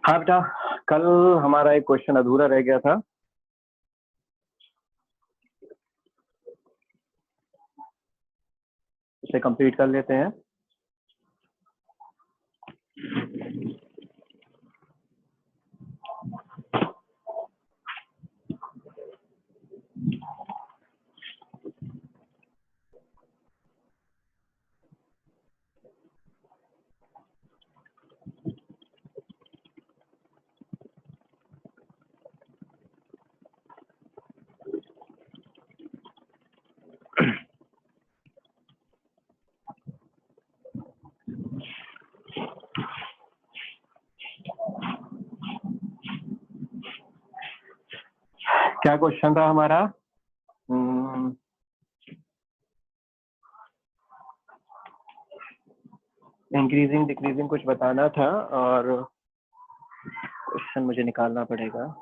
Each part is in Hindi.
हाँ बेटा, कल हमारा एक क्वेश्चन अधूरा रह गया था। इसे कंप्लीट कर लेते हैं। क्या क्वेश्चन था हमारा? इंक्रीजिंग डिक्रीजिंग कुछ बताना था और क्वेश्चन मुझे निकालना पड़ेगा।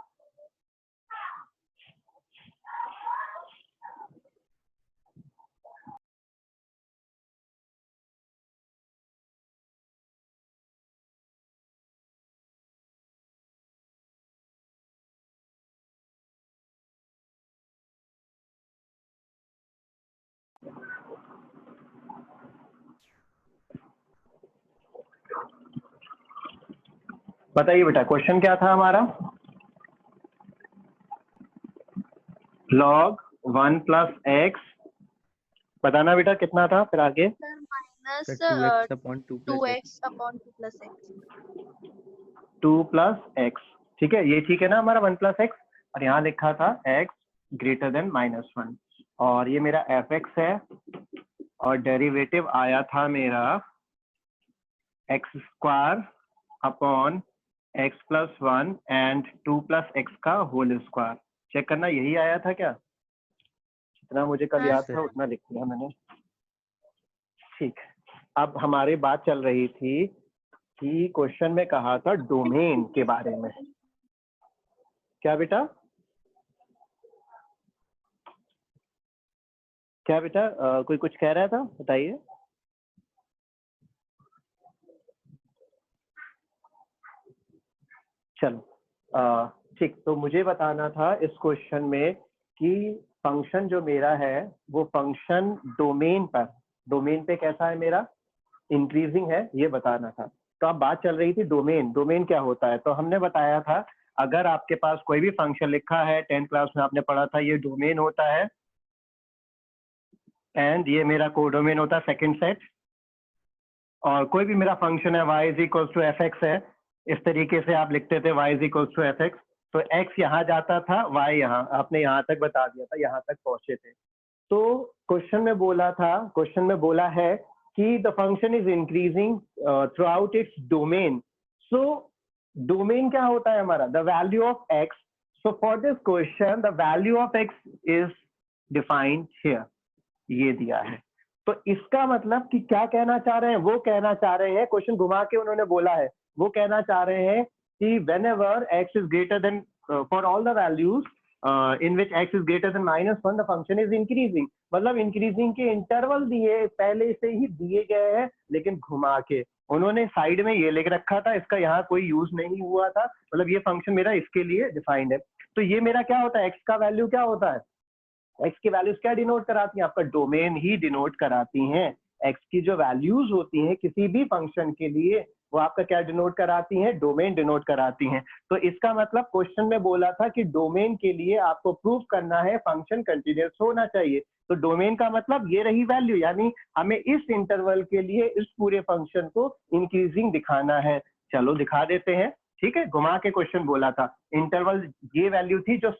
बताइए बेटा, क्वेश्चन क्या था हमारा? log 1 प्लस एक्स, बताना बेटा कितना था, फिर आगे minus 2x upon 2 plus 2x upon 2 plus x. 2 plus x, ठीक है, ये ठीक है ना हमारा 1 प्लस एक्स। और यहाँ लिखा था x ग्रेटर देन -1, और ये मेरा fx है और डेरिवेटिव आया था मेरा x square upon x plus 1 and 2 plus x का होल स्क्वायर। चेक करना, यही आया था क्या? जितना मुझे कल याद था उतना लिख दिया मैंने। ठीक, अब हमारी बात चल रही थी कि क्वेश्चन में कहा था डोमेन के बारे में। क्या बेटा? क्या बेटा, कोई कुछ कह रहा था, बताइए। चलो ठीक, तो मुझे बताना था इस क्वेश्चन में कि फंक्शन जो मेरा है वो फंक्शन डोमेन पे कैसा है मेरा, इंक्रीजिंग है, ये बताना था। तो अब बात चल रही थी डोमेन क्या होता है। तो हमने बताया था अगर आपके पास कोई भी फंक्शन लिखा है, 10th क्लास में आपने पढ़ा था, ये डोमेन होता है एंड ये मेरा कोडोमेन होता है सेकंड सेट। और कोई भी मेरा फंक्शन है y is equal to f x है, इस तरीके से आप लिखते थे y is equal to f x, तो x यहाँ जाता था, y यहाँ, आपने यहाँ तक बता दिया था, यहाँ तक पहुंचे थे। तो क्वेश्चन में बोला है कि the function is increasing through out its domain. So domain क्या होता है हमारा? The value of x। So for this question the value of x is defined here, ये दिया है। तो इसका मतलब कि क्या कहना चाह रहे हैं? वो कहना चाह रहे हैं, क्वेश्चन घुमा के उन्होंने बोला है, वो कहना चाह रहे हैं कि whenever x is greater than for all the values in which x is greater than -1 the function is increasing। मतलब इंक्रीजिंग के इंटरवल दिए पहले से ही दिए गए हैं, लेकिन घुमा के उन्होंने साइड में ये लिख रखा था, इसका यहाँ कोई यूज नहीं हुआ था। मतलब ये फंक्शन मेरा इसके लिए डिफाइंड है। तो ये मेरा क्या होता है, x का वैल्यू क्या होता है? एक्स की वैल्यूज क्या डिनोट कराती हैं? आपका डोमेन ही डिनोट कराती हैं। एक्स की जो वैल्यूज होती हैं किसी भी फंक्शन के लिए, वो आपका क्या डिनोट कराती हैं? डोमेन डिनोट कराती हैं। तो इसका मतलब क्वेश्चन में बोला था कि डोमेन के लिए आपको प्रूव करना है फंक्शन कंटिन्यूअस होना चाहिए। तो डोमेन का मतलब ये रही वैल्यू, यानी हमें इस इंटरवल के लिए इस पूरे फंक्शन को इंक्रीजिंग दिखाना है। चलो दिखा देते हैं, ठीक है। घुमा के क्वेश्चन बोला था, इंटरवल ये वैल्यू थी जो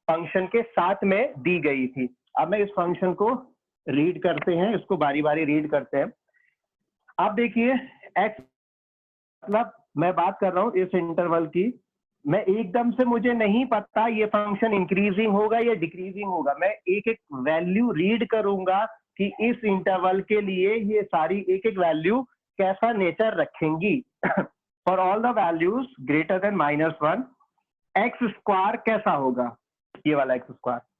फंक्शन के साथ में दी गई थी। अब मैं इस फंक्शन को रीड करते हैं, इसको बारी बारी रीड करते हैं। आप देखिए x, मतलब मैं बात कर रहा हूं इस इंटरवल की, मैं एकदम से मुझे नहीं पता ये फंक्शन इंक्रीजिंग होगा या डिक्रीजिंग होगा। मैं एक एक वैल्यू रीड करूंगा कि इस इंटरवल के लिए ये सारी एक एक वैल्यू कैसा नेचर रखेंगी। For all the values greater than -1 x square कैसा होगा, ये वाला एक्स स्क्वायर।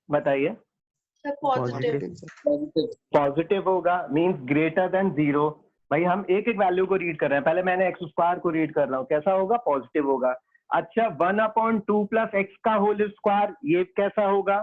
बताइए। पॉजिटिव। पॉजिटिव होगा मींस ग्रेटर देन 0। भाई हम एक एक वैल्यू को रीड कर रहे हैं, पहले मैंने एक्स स्क्वायर को रीड कर रहा हूँ, कैसा होगा? पॉजिटिव होगा। अच्छा 1/2 प्लस एक्स का होल स्क्वायर, ये कैसा होगा?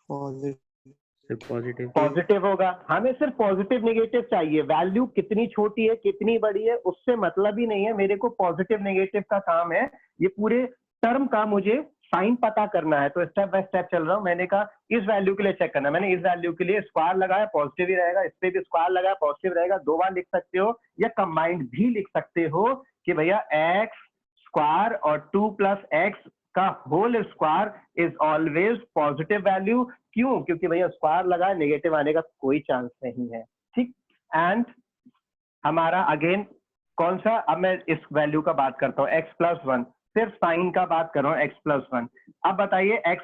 पॉजिटिव। पॉजिटिव होगा। हमें सिर्फ पॉजिटिव नेगेटिव चाहिए, वैल्यू कितनी छोटी है कितनी बड़ी है उससे मतलब ही नहीं है, मेरे को पॉजिटिव नेगेटिव का काम है, ये पूरे टर्म का मुझे साइन पता करना है। तो स्टेप बाय स्टेप चल रहा हूँ। मैंने कहा इस वैल्यू के लिए चेक करना, मैंने इस वैल्यू के लिए स्क्वायर लगाया, पॉजिटिव ही रहेगा, इस पे भी स्क्वायर लगाया, पॉजिटिव रहेगा। दो बार लिख सकते हो या कंबाइंड भी लिख सकते हो कि भैया एक्स स्क्वायर और 2 प्लस एक्स का whole square is always positive value. क्यों? क्योंकि भैया स्क्वायर लगा, नेगेटिव आने का कोई चांस नहीं है। ठीक। एंड हमारा अगेन कौन सा, अब मैं इस वैल्यू का बात करता हूँ x+1, सिर्फ साइन का बात कर रहा हूँ x+1। अब बताइए x,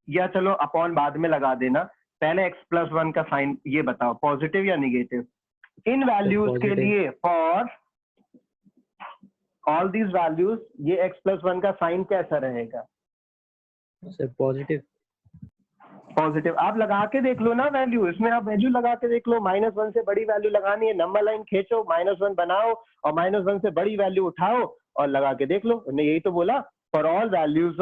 या चलो अपॉन बाद में लगा देना, पहले x+1 का साइन ये बताओ, पॉजिटिव या नेगेटिव? इन वैल्यूज के लिए फॉर ऑल दीज वैल्यूज ये x+1 का साइन कैसा रहेगा? पॉजिटिव। पॉजिटिव। आप लगा के देख लो ना वैल्यू, इसमें आप वैल्यू लगा के देख लो, -1 से बड़ी वैल्यू लगानी है, नंबर लाइन खींचो, -1 बनाओ और -1 से बड़ी वैल्यू उठाओ और लगा के देख लो। उन्होंने यही तो बोला, for all values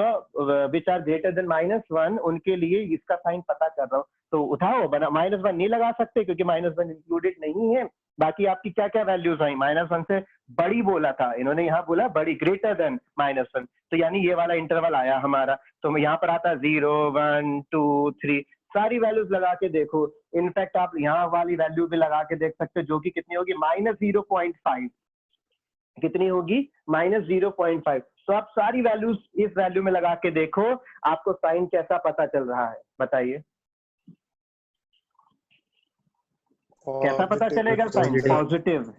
which are greater than -1, उनके लिए इसका साइन पता कर रहा हूँ। तो उठाओ, बना -1 नहीं लगा सकते क्योंकि -1 इंक्लूडेड नहीं है। बाकी आपकी क्या क्या वैल्यूज आई, -1 से बड़ी बोला था इन्होंने, यहाँ बोला बड़ी, ग्रेटर देन -1, तो यानी ये वाला इंटरवल आया हमारा। तो यहाँ पर आता है 0, 1, 2, 3, सारी वैल्यूज लगा के देखो। इनफैक्ट आप यहाँ वाली वैल्यू भी लगा के देख सकते हो, जो कि कितनी होगी? -0.5। कितनी होगी? -0.5। तो आप सारी वैल्यूज इस वैल्यू में लगा के देखो, आपको साइन कैसा पता चल रहा है, बताइए। कैसा पता चलेगा साइन? पॉजिटिव।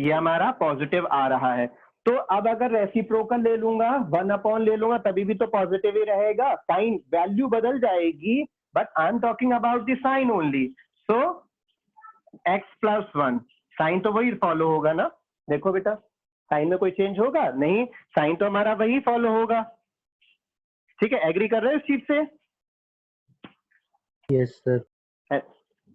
ये हमारा पॉजिटिव आ रहा है। तो अब अगर रेसिप्रोकल ले लूंगा, 1 ले लूंगा, तभी भी तो पॉजिटिव ही रहेगा। साइन वैल्यू बदल जाएगी, but I am talking about the sign only. So x+1 sign तो वही फॉलो होगा ना। देखो बेटा, साइन में कोई चेंज होगा नहीं, साइन तो हमारा वही फॉलो होगा। ठीक है, एग्री कर रहे हो इस चीज से? Yes sir.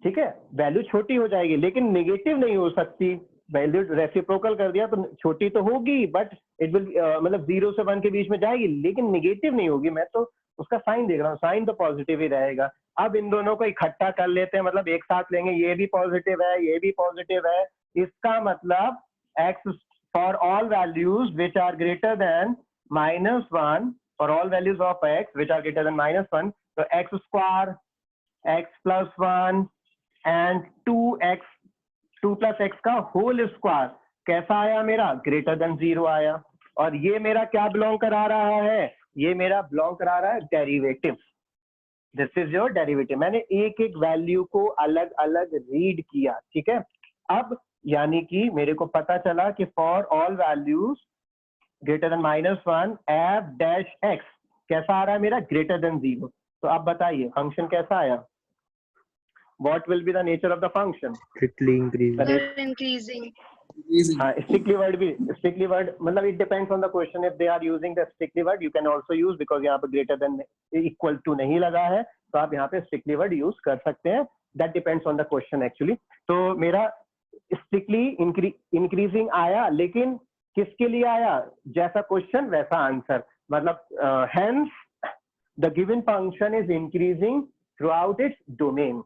ठीक है, वैल्यू छोटी हो जाएगी लेकिन नेगेटिव नहीं हो सकती। वैल्यू रेसिप्रोकल कर दिया तो छोटी तो होगी, बट इट विल मतलब 0 से 1 के बीच में जाएगी, लेकिन नेगेटिव नहीं होगी। मैं तो उसका साइन देख रहा हूँ, साइन तो पॉजिटिव ही रहेगा। अब इन दोनों को इकट्ठा कर लेते हैं, मतलब एक साथ लेंगे, ये भी पॉजिटिव है, ये भी पॉजिटिव है। इसका मतलब x for all values which are greater than -1, for all values of x which are greater than -1, तो x square, x+1 and 2 plus x का होल स्क्वायर कैसा आया मेरा? ग्रेटर देन 0 आया। और ये मेरा क्या बिलोंग करा रहा है? ये मेरा बिलोंग करा रहा है derivative. This is your derivative. मैंने एक एक वैल्यू को अलग अलग रीड किया, ठीक है। अब यानी कि मेरे को पता चला कि for all values greater than -1 F dash x कैसा आ रहा है मेरा? Greater than 0। तो अब बताइए फंक्शन कैसा आया? What will be the nature of the function? Strictly increasing. Increasing. हाँ, strictly word भी, strictly word मतलब it depends on the question. If they are using the strictly word, you can also use, because यहाँ पे greater than equal to नहीं लगा है, तो आप यहाँ पे strictly word use कर सकते हैं। That depends on the question actually. तो मेरा strictly increasing आया, लेकिन किसके लिए आया? जैसा क्वेश्चन वैसा आंसर। मतलब hence the given function is increasing throughout its domain.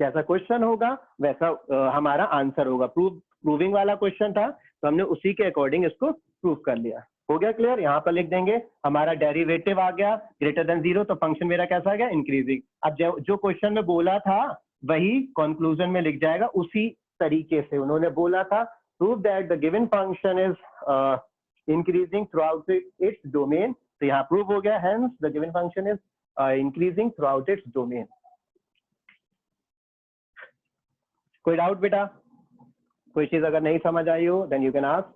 जैसा क्वेश्चन होगा वैसा हमारा आंसर होगा। प्रूविंग वाला क्वेश्चन था तो हमने उसी के अकॉर्डिंग इसको प्रूव कर लिया। हो गया क्लियर? यहाँ पर लिख देंगे हमारा डेरिवेटिव आ गया ग्रेटर देन 0, तो फंक्शन मेरा कैसा आ गया? इंक्रीजिंग। अब जो क्वेश्चन में बोला था वही कंक्लूजन में लिख जाएगा उसी तरीके से। उन्होंने बोला था prove that the given function is increasing through out its domain, तो यहाँ प्रूव हो गया, hence the given function is increasing through out its domain. कोई डाउट बेटा? कोई चीज अगर नहीं समझ आई हो देन यू कैन आस्क।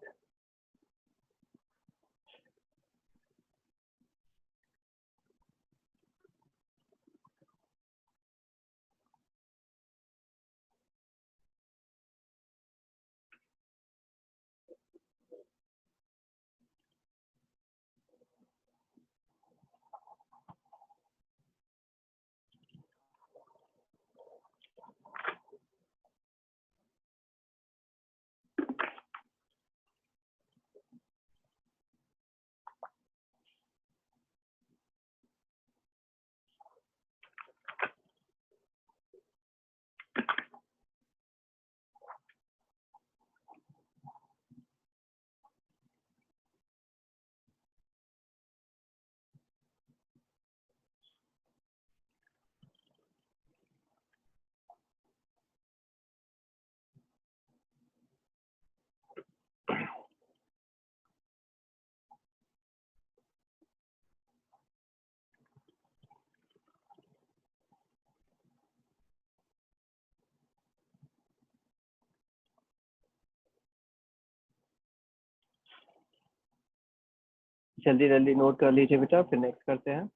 जल्दी जल्दी नोट कर लीजिए बेटा, फिर नेक्स्ट करते हैं।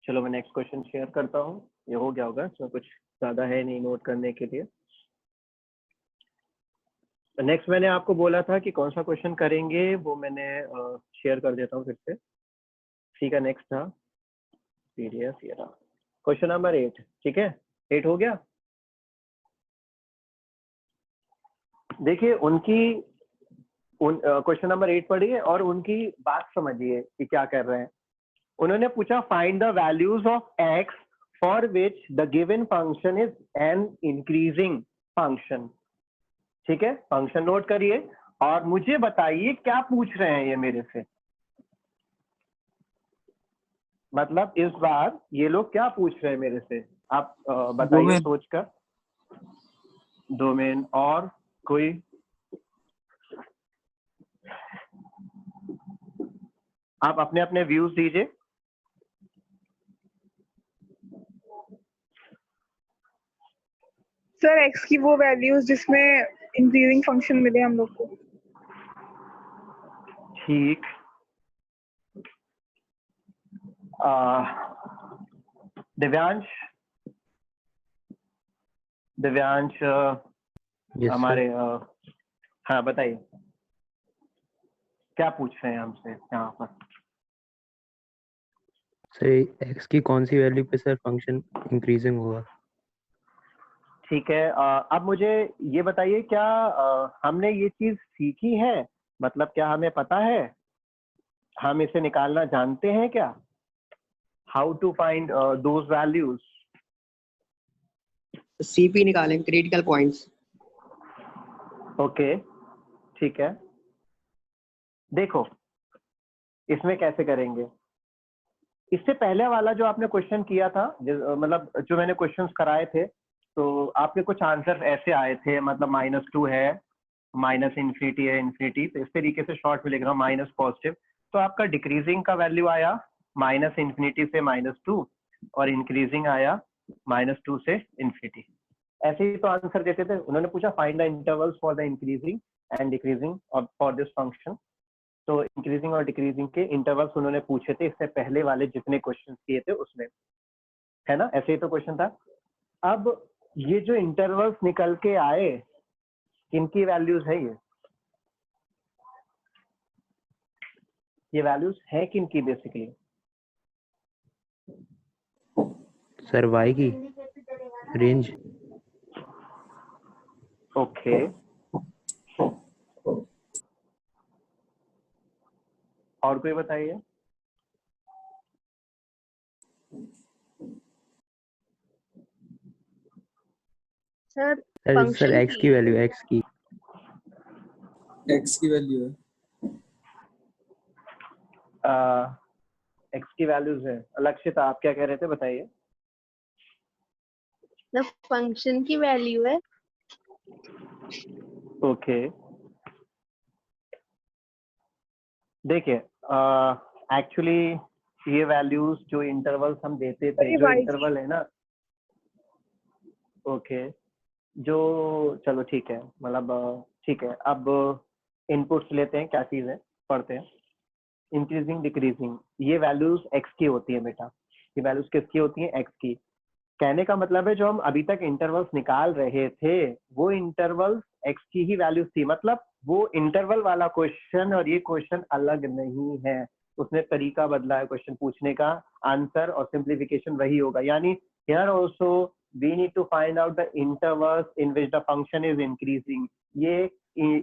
चलो मैं नेक्स्ट क्वेश्चन शेयर करता हूँ, ये हो गया होगा, इसमें कुछ ज़्यादा है नहीं नोट करने के लिए। नेक्स्ट मैंने आपको बोला था कि कौन सा क्वेश्चन करेंगे, वो मैंने शेयर कर देता हूँ फिर से। सी का नेक्स्ट था पीडीएफ, ये रहा क्वेश्चन नंबर 8। ठीक है, 8 हो गया। देखिए उनकी क्वेश्चन नंबर 8 पढ़िए और उनकी बात समझिए कि क्या कर रहे हैं। उन्होंने पूछा find the values of x for which the given function is an increasing function. ठीक है, फंक्शन नोट करिए और मुझे बताइए क्या पूछ रहे हैं ये मेरे से। मतलब इस बार ये लोग क्या पूछ रहे हैं मेरे से, आप बताइए सोचकर। डोमेन, और कोई? आप अपने अपने व्यूज दीजिए। सर एक्स की वो वैल्यूज जिसमें इंक्रीजिंग फंक्शन मिले हम लोग को। ठीक, दिव्यांश Yes, हमारे हाँ बताइए क्या पूछ रहे हैं हमसे यहाँ पर। सर एक्स की कौन सी वैल्यू पे सर फंक्शन इंक्रीजिंग होगा? ठीक है, अब मुझे ये बताइए क्या हमने ये चीज सीखी है, मतलब क्या हमें पता है, हम इसे निकालना जानते हैं क्या, how to find those values? CP निकालेंगे, क्रिटिकल पॉइंट्स। ओके ठीक है, देखो इसमें कैसे करेंगे। इससे पहले वाला जो आपने क्वेश्चन किया था, मतलब जो मैंने क्वेश्चंस कराए थे, तो आपके कुछ आंसर ऐसे आए थे, मतलब -2 है, माइनस इन्फिनिटी है, इन्फिनिटी, तो इस तरीके से शॉर्ट में लिख रहा हूँ माइनस पॉजिटिव। तो आपका डिक्रीजिंग का वैल्यू आया -इन्फिनिटी से -2 और इंक्रीजिंग आया -2 से इन्फिनिटी। ऐसे ही तो आंसर देते थे। उन्होंने पूछा find the intervals for the increasing and decreasing for this function. तो इंक्रीजिंग और डिक्रीजिंग के इंटरवल्स उन्होंने पूछे थे इससे पहले वाले जितने क्वेश्चन किए थे उसमें, है ना, ऐसे ही तो क्वेश्चन था। अब ये जो इंटरवल्स निकल के आए, किनकी वैल्यूज है ये वैल्यूज है किनकी बेसिकली? सर वाई की रेंज। ओके, और कोई बताइए। सर सर फंक्शन एक्स की वैल्यू, एक्स की वैल्यू है। एक्स की वैल्यूज है। लक्षिता आप क्या कह रहे थे, बताइए। द फंक्शन की वैल्यू है। ओके, देखिए एक्चुअली ये वैल्यूज जो इंटरवल्स हम देते थे, जो इंटरवल है ना, ओके, जो चलो ठीक है, मतलब ठीक है, अब इनपुट्स लेते हैं, क्या चीज है पढ़ते हैं। इंक्रीजिंग डिक्रीजिंग, ये वैल्यूज एक्स की होती है बेटा, ये वैल्यूज किसकी होती हैं, एक्स की। कहने का मतलब है जो हम अभी तक इंटरवल्स निकाल रहे थे वो इंटरवल्स एक्स की ही वैल्यूज थी, मतलब वो इंटरवल वाला क्वेश्चन और ये क्वेश्चन अलग नहीं है, उसने तरीका बदला है क्वेश्चन पूछने का, आंसर और सिंप्लीफिकेशन वही होगा। यानी here also we need to find out the intervals in which the function is increasing. ये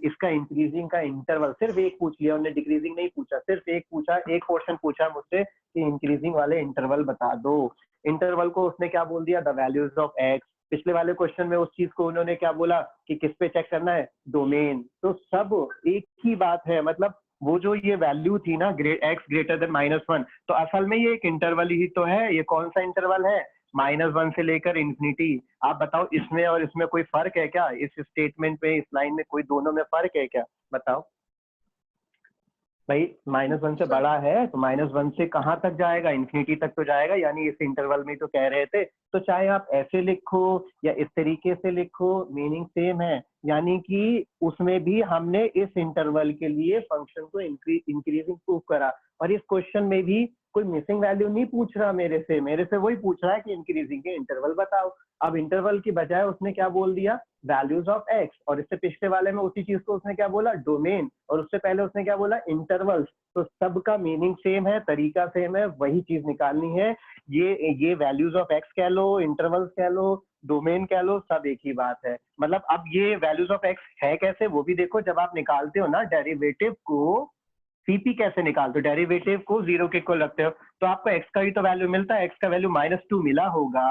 इसका इंक्रीजिंग का इंटरवल सिर्फ एक पूछ लिया, उन्होंने डिक्रीजिंग नहीं पूछा, सिर्फ एक पूछा, एक क्वेश्चन पूछा मुझसे कि इंक्रीजिंग वाले इंटरवल बता दो। इंटरवल को उसने क्या बोल दिया, द वैल्यूज ऑफ एक्स। पिछले वाले क्वेश्चन में उस चीज को उन्होंने क्या बोला कि किस पे चेक करना है, डोमेन। तो सब एक ही बात है, मतलब वो जो ये वैल्यू थी ना एक्स ग्रेटर देन -1, तो असल में ये एक इंटरवल ही तो है। ये कौन सा इंटरवल है, -1 से लेकर इंफिनिटी। आप बताओ इसमें और इसमें कोई फर्क है क्या, इस स्टेटमेंट में, इस लाइन में कोई दोनों में फर्क है क्या, बताओ। भाई -1 से बड़ा है तो -1 से कहाँ तक जाएगा, इन्फिनिटी तक तो जाएगा, यानी इस इंटरवल में तो कह रहे थे। तो चाहे आप ऐसे लिखो या इस तरीके से लिखो, मीनिंग सेम है। यानी कि उसमें भी हमने इस इंटरवल के लिए फंक्शन को इंक्रीजिंग प्रूव करा, और इस क्वेश्चन में भी कोई मिसिंग वैल्यू नहीं पूछ रहा मेरे से वही पूछ रहा है कि इंक्रीजिंग के इंटरवल बताओ। अब इंटरवल की बजाय उसने क्या बोल दिया, वैल्यूज ऑफ एक्स, और इससे पिछले वाले में उसी चीज को उसने क्या बोला, डोमेन, और उससे पहले उसने क्या बोला, इंटरवल्स। तो सबका मीनिंग सेम है, तरीका सेम है, वही चीज निकालनी है। ये वैल्यूज ऑफ एक्स कह लो, इंटरवल्स कह लो, डोमेन कह लो, सब एक ही बात है। मतलब अब ये वैल्यूज ऑफ एक्स है कैसे, वो भी देखो। जब आप निकालते हो ना डेरिवेटिव को, सीपी कैसे निकालते हो, डेरिवेटिव को 0 के इक्वल रखते हो, तो आपको एक्स का ही तो वैल्यू मिलता है। एक्स का वैल्यू -2 मिला होगा,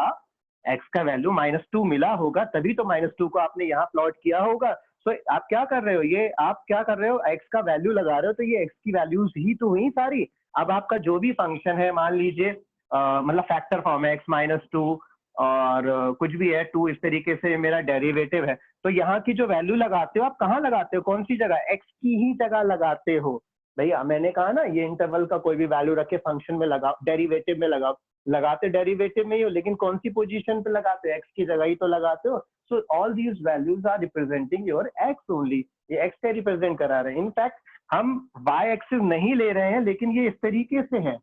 एक्स का वैल्यू -2 मिला होगा, तभी तो -2 को आपने यहाँ प्लॉट किया होगा। सो आप क्या कर रहे हो, ये आप क्या कर रहे हो, एक्स का वैल्यू लगा रहे हो, तो ये एक्स की वैल्यूज ही तो हुई सारी। अब आपका जो भी फंक्शन है, मान लीजिए मतलब फैक्टर फॉर्म है x -2 और कुछ भी है 2, इस तरीके से मेरा डेरिवेटिव है। तो यहाँ की जो वैल्यू लगाते हो, आप कहाँ लगाते हो, कौन सी जगह, एक्स की ही जगह लगाते हो। भैया मैंने कहा ना, ये इंटरवल का कोई भी वैल्यू रखे फंक्शन में लगाओ, डेरिवेटिव में लगाओ, लगाते डेरिवेटिव में ही हो, लेकिन कौन सी पोजीशन पे लगाते हो, एक्स की जगह ही तो लगाते हो। So all these values are representing your x only, ये एक्स का रिप्रेजेंट करा रहे हैं। इनफैक्ट हम वाई एक्सिस नहीं ले रहे हैं, लेकिन ये इस तरीके से है,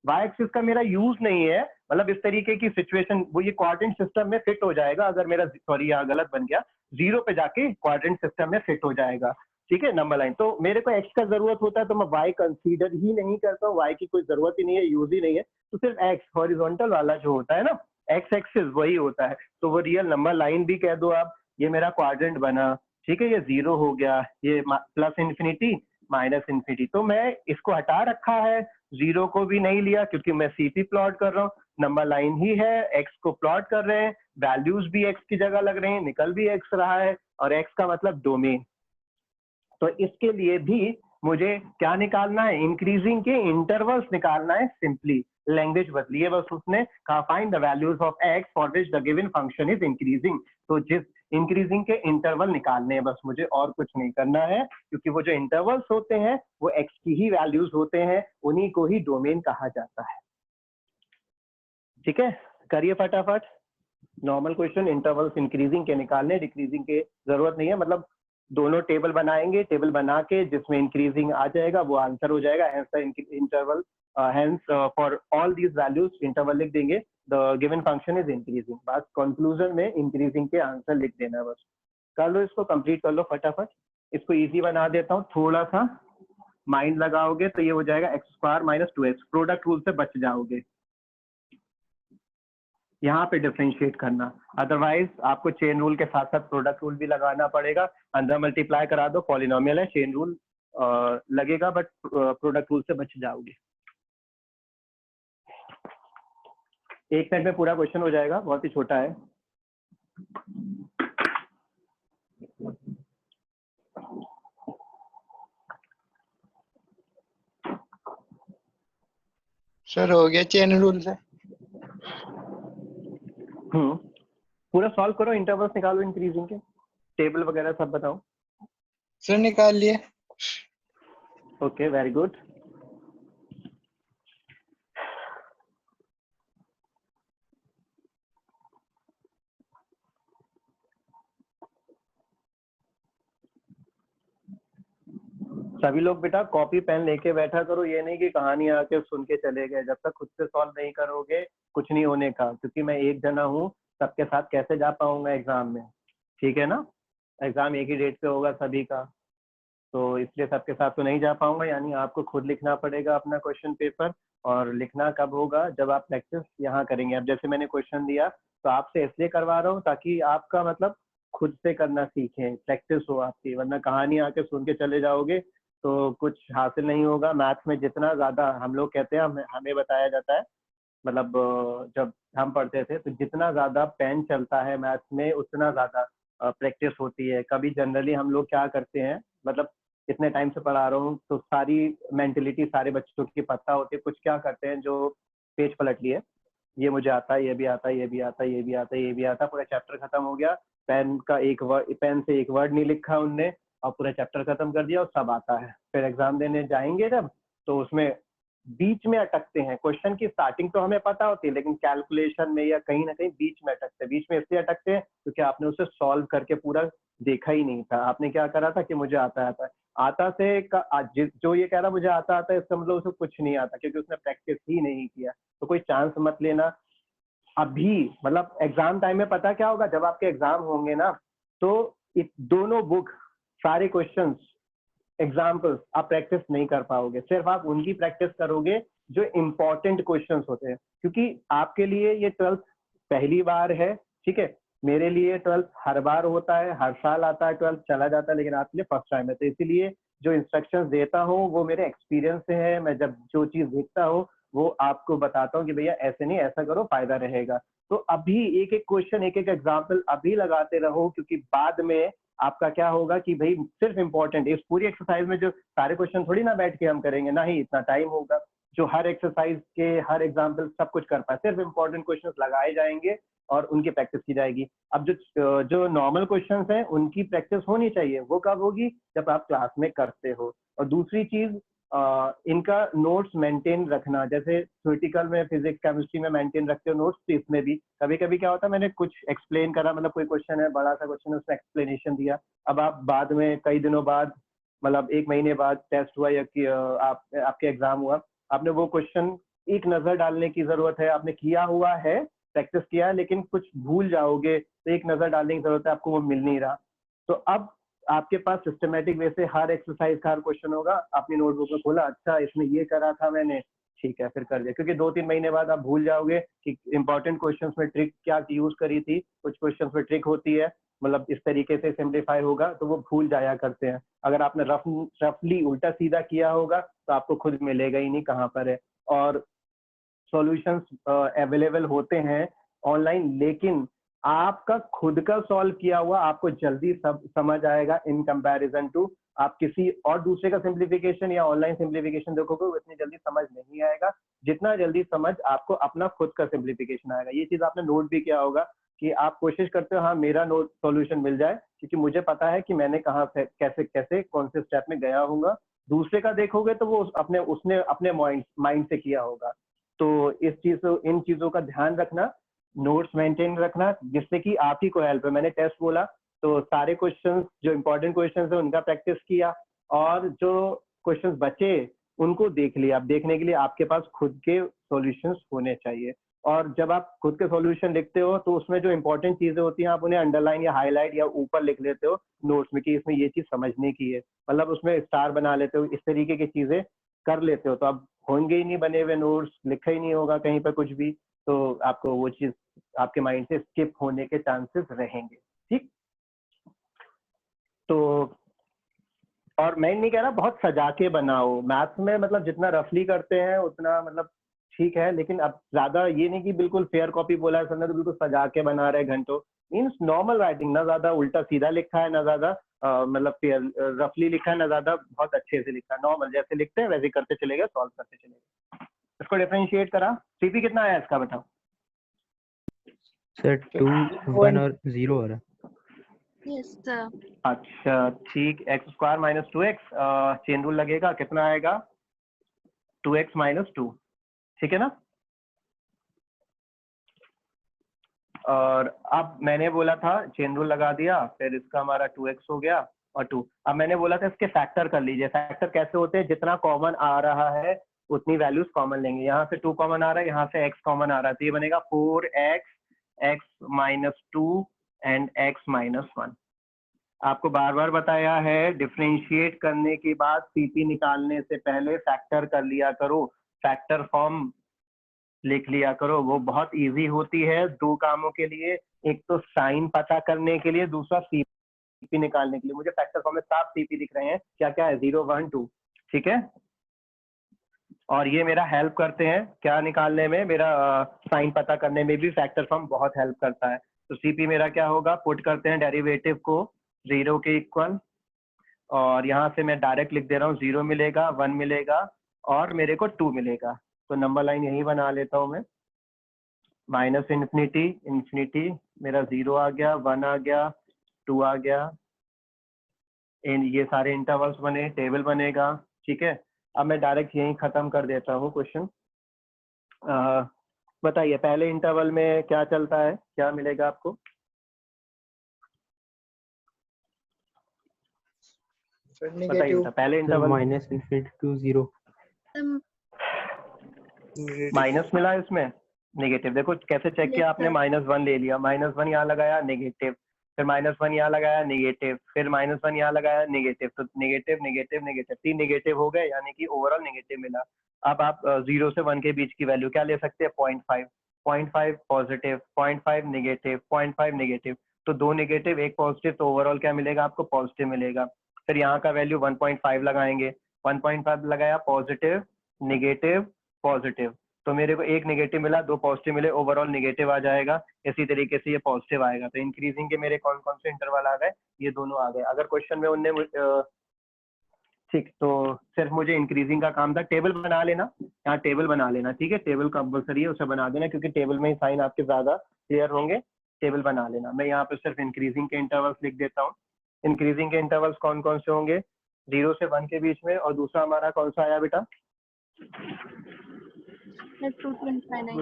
वाई एक्सिस का मेरा यूज नहीं है। मतलब इस तरीके की सिचुएशन, वो ये क्वाड्रेंट सिस्टम में फिट हो जाएगा अगर मेरा, सॉरी यहाँ गलत बन गया, 0 पे जाके क्वाड्रेंट सिस्टम में फिट हो जाएगा। ठीक है, नंबर लाइन। तो मेरे को एक्स का जरूरत होता है तो मैं वाई कंसीडर ही नहीं करता हूँ, वाई की कोई जरूरत ही नहीं है, यूज ही नहीं है। तो सिर्फ एक्स हॉरिजॉन्टल वाला जो होता है ना, एक्स एक्सिस, वही होता है। तो वो रियल नंबर लाइन भी कह दो आप, ये मेरा क्वाड्रेंट बना, ठीक है, ये 0 हो गया, ये प्लस इन्फिनिटी माइनस इन्फिनिटी। तो मैं इसको हटा रखा है, 0 को भी नहीं लिया क्योंकि मैं सीपी प्लॉट कर रहा हूँ, नंबर लाइन ही है, एक्स को प्लॉट कर रहे हैं, वैल्यूज भी एक्स की जगह लग रहे हैं, निकल भी एक्स रहा है, और एक्स का मतलब डोमेन। तो इसके लिए भी मुझे क्या निकालना है, इंक्रीजिंग के इंटरवल्स निकालना है। सिंपली लैंग्वेज बदली है बस, उसने कहा find the values of x for which the given function is increasing. तो जिस इंक्रीजिंग के इंटरवल निकालने हैं बस मुझे, और कुछ नहीं करना है, क्योंकि वो जो इंटरवल्स होते हैं वो एक्स की ही वैल्यूज होते हैं, उन्हीं को ही डोमेन कहा जाता है। ठीक है, करिए फटाफट। नॉर्मल क्वेश्चन, इंटरवल्स इंक्रीजिंग के निकालने, डिक्रीजिंग के जरूरत नहीं है। मतलब दोनों टेबल बनाएंगे, टेबल बना के जिसमें इंक्रीजिंग आ जाएगा वो आंसर हो जाएगा। Hence the interval, hence for all these values interval लिख देंगे, the given function is increasing. बस कंक्लूजन में इंक्रीजिंग के आंसर लिख देना बस। कर लो इसको, कंप्लीट कर लो फटाफट। इसको इजी बना देता हूँ, थोड़ा सा माइंड लगाओगे तो ये हो जाएगा x² - 2x, प्रोडक्ट रूल से बच जाओगे। यहाँ पे डिफरेंशिएट करना, अदरवाइज आपको चेन रूल के साथ साथ प्रोडक्ट रूल भी लगाना पड़ेगा। अंदर मल्टीप्लाई करा दो, पॉलिनोमियल है, चेन रूल लगेगा, बट प्रोडक्ट रूल से बच जाओगे। एक मिनट में पूरा क्वेश्चन हो जाएगा, बहुत ही छोटा है। सर हो गया चेन रूल से। पूरा सॉल्व करो, इंटरवल्स निकालो इंक्रीजिंग के, टेबल वगैरह सब बताओ। सर निकाल लिए। Okay, very good. सभी लोग बेटा कॉपी पेन लेके बैठा करो, ये नहीं कि कहानी आके सुन के चले गए। जब तक खुद से सॉल्व नहीं करोगे कुछ नहीं होने का, क्योंकि मैं एक जना हूँ, सबके साथ कैसे जा पाऊंगा एग्जाम में। ठीक है ना, एग्जाम एक ही डेट पे होगा सभी का, तो इसलिए सबके साथ तो नहीं जा पाऊंगा। यानी आपको खुद लिखना पड़ेगा अपना क्वेश्चन पेपर, और लिखना कब होगा, जब आप प्रैक्टिस यहाँ करेंगे। अब जैसे मैंने क्वेश्चन दिया तो आपसे इसलिए करवा रहा हूँ ताकि आपका मतलब खुद से करना सीखें, प्रैक्टिस हो आपकी, वरना कहानी आके सुन के चले जाओगे तो कुछ हासिल नहीं होगा। मैथ्स में जितना ज्यादा हम लोग कहते हैं, हमें बताया जाता है, मतलब जब हम पढ़ते थे तो जितना ज्यादा पेन चलता है मैथ्स में उतना ज्यादा प्रैक्टिस होती है। कभी जनरली हम लोग क्या करते हैं, मतलब इतने टाइम से पढ़ा रहा हूँ तो सारी मेंटेलिटी सारे बच्चों की पता होती है। कुछ क्या करते हैं, जो पेज पलट लिए, ये मुझे आता है, ये भी आता है, ये भी आता है, ये भी आता है, ये भी आता है, पूरा चैप्टर खत्म हो गया, पेन का एक वर्ड, पेन से एक वर्ड नहीं लिखा उनने, और पूरा चैप्टर खत्म कर दिया और सब आता है। फिर एग्जाम देने जाएंगे जब, तो उसमें बीच में अटकते हैं। क्वेश्चन की स्टार्टिंग तो हमें पता होती है, लेकिन कैलकुलेशन में या कहीं ना कहीं बीच में अटकते हैं। बीच में इसलिए अटकते हैं क्योंकि आपने उसे सॉल्व करके पूरा देखा ही नहीं था। आपने क्या करा था कि मुझे आता है। आता से जो ये कह रहा मुझे आता है, इसका मतलब उसे कुछ नहीं आता, क्योंकि उसने प्रैक्टिस ही नहीं किया। तो कोई चांस मत लेना अभी, मतलब एग्जाम टाइम में पता क्या होगा, जब आपके एग्जाम होंगे ना, तो दोनों बुक, सारे क्वेश्चंस, एग्जाम्पल्स आप प्रैक्टिस नहीं कर पाओगे। सिर्फ आप उनकी प्रैक्टिस करोगे जो इम्पोर्टेंट क्वेश्चंस होते हैं, क्योंकि आपके लिए ये 12th पहली बार है, ठीक है। मेरे लिए 12th हर बार होता है, हर साल आता है 12th, चला जाता है, लेकिन आपके लिए फर्स्ट टाइम है। तो इसीलिए जो इंस्ट्रक्शंस देता हूँ वो मेरे एक्सपीरियंस से है। मैं जब जो चीज देखता हूँ वो आपको बताता हूँ कि भैया ऐसे नहीं, ऐसा करो, फायदा रहेगा। तो अभी एक एक क्वेश्चन, एक एक एग्जाम्पल अभी लगाते रहो, क्योंकि बाद में आपका क्या होगा कि भाई सिर्फ इंपॉर्टेंट, इस पूरी एक्सरसाइज में जो सारे क्वेश्चन थोड़ी ना बैठ के हम करेंगे, ना ही इतना टाइम होगा जो हर एक्सरसाइज के हर एग्जाम्पल सब कुछ कर पाए। सिर्फ इंपॉर्टेंट क्वेश्चंस लगाए जाएंगे और उनकी प्रैक्टिस की जाएगी। अब जो नॉर्मल क्वेश्चंस हैं उनकी प्रैक्टिस होनी चाहिए। वो कब होगी? जब आप क्लास में करते हो। और दूसरी चीज, इनका नोट्स मेंटेन रखना। जैसे थ्योरेटिकल में फिजिक्स केमिस्ट्री में मेंटेन रखते हो नोट्स, तो इसमें भी कभी कभी क्या होता है, मैंने कुछ एक्सप्लेन करा, मतलब कोई क्वेश्चन है, बड़ा सा क्वेश्चन है, उसमें एक्सप्लेनेशन दिया। अब आप बाद में कई दिनों बाद, मतलब 1 महीने बाद टेस्ट हुआ या कि आपके एग्जाम हुआ, आपने वो क्वेश्चन एक नजर डालने की जरूरत है। आपने किया हुआ है, प्रैक्टिस किया है, लेकिन कुछ भूल जाओगे तो एक नजर डालने की जरूरत है, आपको वो मिल नहीं रहा। तो अब आपके पास सिस्टमेटिक वे से हर एक्सरसाइज का हर क्वेश्चन होगा। अपनी नोटबुक में खोला, अच्छा इसमें ये करा था मैंने, ठीक है, फिर कर दिया। क्योंकि 2-3 महीने बाद आप भूल जाओगे कि इंपॉर्टेंट क्वेश्चंस में ट्रिक क्या यूज करी थी। कुछ क्वेश्चंस में ट्रिक होती है, मतलब इस तरीके से सिंप्लीफाई होगा, तो वो भूल जाया करते हैं। अगर आपने रफली उल्टा सीधा किया होगा तो आपको खुद मिलेगा ही नहीं कहाँ पर है। और सॉल्यूशंस अवेलेबल होते हैं ऑनलाइन, लेकिन आपका खुद का सॉल्व किया हुआ आपको जल्दी समझ आएगा इन कंपैरिजन टू आप किसी और दूसरे का सिंप्लीफिकेशन या ऑनलाइन सिंप्लीफिकेशन देखोगे, वो इतनी जल्दी समझ नहीं आएगा जितना जल्दी समझ आपको अपना खुद का सिंप्लीफिकेशन आएगा। ये चीज आपने नोट भी किया होगा कि आप कोशिश करते हो हाँ मेरा नोट सॉल्यूशन मिल जाए, क्योंकि मुझे पता है कि मैंने कहाँ से कैसे कैसे कौन से स्टेप में गया हूँ। दूसरे का देखोगे तो वो उसने अपने माइंड से किया होगा। तो इन चीजों का ध्यान रखना, नोट्स मेंटेन रखना, जिससे कि आप ही को हेल्प है। मैंने टेस्ट बोला तो सारे क्वेश्चंस जो इंपॉर्टेंट क्वेश्चंस है उनका प्रैक्टिस किया, और जो क्वेश्चंस बचे उनको देख लिया। अब देखने के लिए आपके पास खुद के सॉल्यूशंस होने चाहिए। और जब आप खुद के सॉल्यूशन लिखते हो तो उसमें जो इंपॉर्टेंट चीजें होती हैं आप उन्हें अंडरलाइन या हाईलाइट या ऊपर लिख लेते हो नोट्स में कि इसमें ये चीज समझने की है, मतलब उसमें स्टार बना लेते हो, इस तरीके की चीजें कर लेते हो। तो अब होंगे ही नहीं बने हुए नोट्स, लिखा ही नहीं होगा कहीं पर कुछ भी, तो आपको वो चीज आपके माइंड से स्किप होने के चांसेस रहेंगे। ठीक, तो और मैं नहीं कह रहा बहुत सजा के बनाओ मैथ्स में, मतलब जितना रफली करते हैं उतना मतलब ठीक है, लेकिन अब ज्यादा ये नहीं कि बिल्कुल फेयर कॉपी बोला है सर ने तो बिल्कुल सजा के बना रहे घंटों। मीन्स नॉर्मल राइटिंग, ना ज्यादा उल्टा सीधा लिखा है, ना ज्यादा मतलब रफली लिखा है, ना ज्यादा बहुत अच्छे से लिखा है। नॉर्मल जैसे लिखते हैं वैसे करते चलेगा, सॉल्व करते चलेगा। इसको डिफरेंशिएट करा। सीपी कितना आया इसका बताओ सर 2 1 और 0 आ रहा है। Yes, sir. अच्छा ठीक, x² - 2x, चेन रूल लगेगा, कितना आएगा 2x - 2, ठीक है ना। और अब मैंने बोला था चेन रूल लगा दिया, फिर इसका हमारा 2x हो गया और 2। अब मैंने बोला था इसके फैक्टर कर लीजिए। फैक्टर कैसे होते हैं, जितना कॉमन आ रहा है उतनी वैल्यूज कॉमन लेंगे। यहाँ से 2 कॉमन आ रहा है, यहाँ से x कॉमन आ रहा है, तो ये बनेगा 4x, x - 2 एंड x - 1। आपको बार बार बताया है डिफरेंशिएट करने के बाद सीपी निकालने से पहले फैक्टर कर लिया करो, फैक्टर फॉर्म लिख लिया करो। वो बहुत इजी होती है 2 कामों के लिए, एक तो साइन पता करने के लिए, दूसरा सीपी निकालने के लिए। मुझे फैक्टर फॉर्म में साफ सीपी दिख रहे हैं, क्या क्या है 0 1 2, ठीक है। और ये मेरा हेल्प करते हैं क्या निकालने में, मेरा साइन पता करने में भी फैक्टर फॉर्म बहुत हेल्प करता है। तो सीपी मेरा क्या होगा, पुट करते हैं डेरिवेटिव को 0 के इक्वल, और यहाँ से मैं डायरेक्ट लिख दे रहा हूँ 0 मिलेगा, 1 मिलेगा और मेरे को 2 मिलेगा। तो नंबर लाइन यही बना लेता हूँ मैं, -∞, इन्फिनिटी, मेरा 0 आ गया, 1 आ गया, 2 आ गया, इन ये सारे इंटरवल्स बने, टेबल बनेगा, ठीक है। अब मैं डायरेक्ट यहीं खत्म कर देता हूँ क्वेश्चन। बताइए पहले इंटरवल में क्या चलता है, क्या मिलेगा आपको? सर बताइए नेगेटिव बेटा, पहले sir interval minus infinity to 0। Minus मिला है इसमें, नेगेटिव। देखो कैसे चेक किया Yes, आपने, sir. -1 ले लिया, -1 यहाँ लगाया नेगेटिव, फिर -1 यहाँ लगाया नेगेटिव, फिर -1 यहाँ लगाया नेगेटिव, तो नेगेटिव नेगेटिव नेगेटिव, 3 नेगेटिव हो गए, यानी कि ओवरऑल नेगेटिव मिला। अब आप 0 से 1 के बीच की वैल्यू क्या ले सकते हैं? 0.5, 0.5 पॉजिटिव, 0.5 नेगेटिव, 0.5 नेगेटिव, तो 2 नेगेटिव 1 पॉजिटिव, तो ओवरऑल क्या मिलेगा आपको? पॉजिटिव मिलेगा। फिर यहाँ का वैल्यू 1.5 लगाएंगे, 1.5 लगाया, पॉजिटिव नेगेटिव पॉजिटिव, तो मेरे को 1 नेगेटिव मिला, 2 पॉजिटिव मिले, ओवरऑल नेगेटिव आ जाएगा। इसी तरीके से ये पॉजिटिव आएगा। तो इंक्रीजिंग के मेरे कौन कौन से इंटरवल आ गए? ये दोनों आ गए। अगर क्वेश्चन में उनने ठीक, तो सिर्फ मुझे इंक्रीजिंग का काम था। टेबल बना लेना, यहाँ टेबल बना लेना, ठीक है। टेबल कंपल्सरी है, उसे बना देना, क्योंकि टेबल में ही साइन आपके ज्यादा क्लियर होंगे। टेबल बना लेना। मैं यहाँ पे सिर्फ इंक्रीजिंग के इंटरवल्स लिख देता हूँ। इंक्रीजिंग के इंटरवल्स कौन कौन से होंगे? 0 से 1 के बीच में, और दूसरा हमारा कौन सा आया बेटा? Yes, 2 to infinite.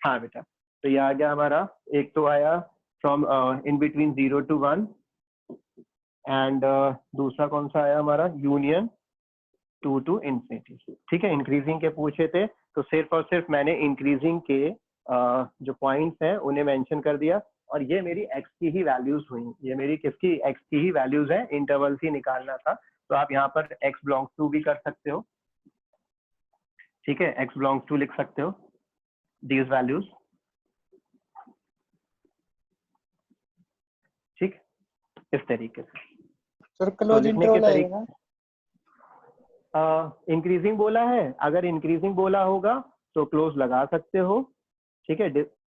हाँ बेटा, तो ये आ गया हमारा। एक तो आया from in between 0 to 1, and दूसरा कौन सा आया हमारा? यूनियन 2 to infinity, ठीक है। इंक्रीजिंग के पूछे थे, तो सिर्फ और सिर्फ मैंने इंक्रीजिंग के जो पॉइंट्स हैं उन्हें मेंशन कर दिया, और ये मेरी एक्स की ही वैल्यूज हुई। ये मेरी किसकी? एक्स की ही वैल्यूज है, इंटरवल्स ही निकालना था। तो आप यहाँ पर एक्स बिलोंग्स टू भी कर सकते हो, ठीक है। एक्स बिलोंग्स टू लिख सकते हो, दीज वैल्यूज, ठीक, इस तरीके से। सर तो क्लोज लिखने के इंटरवल तरीके, आएगा। इंक्रीजिंग बोला है, अगर इंक्रीजिंग बोला होगा तो क्लोज लगा सकते हो, ठीक है।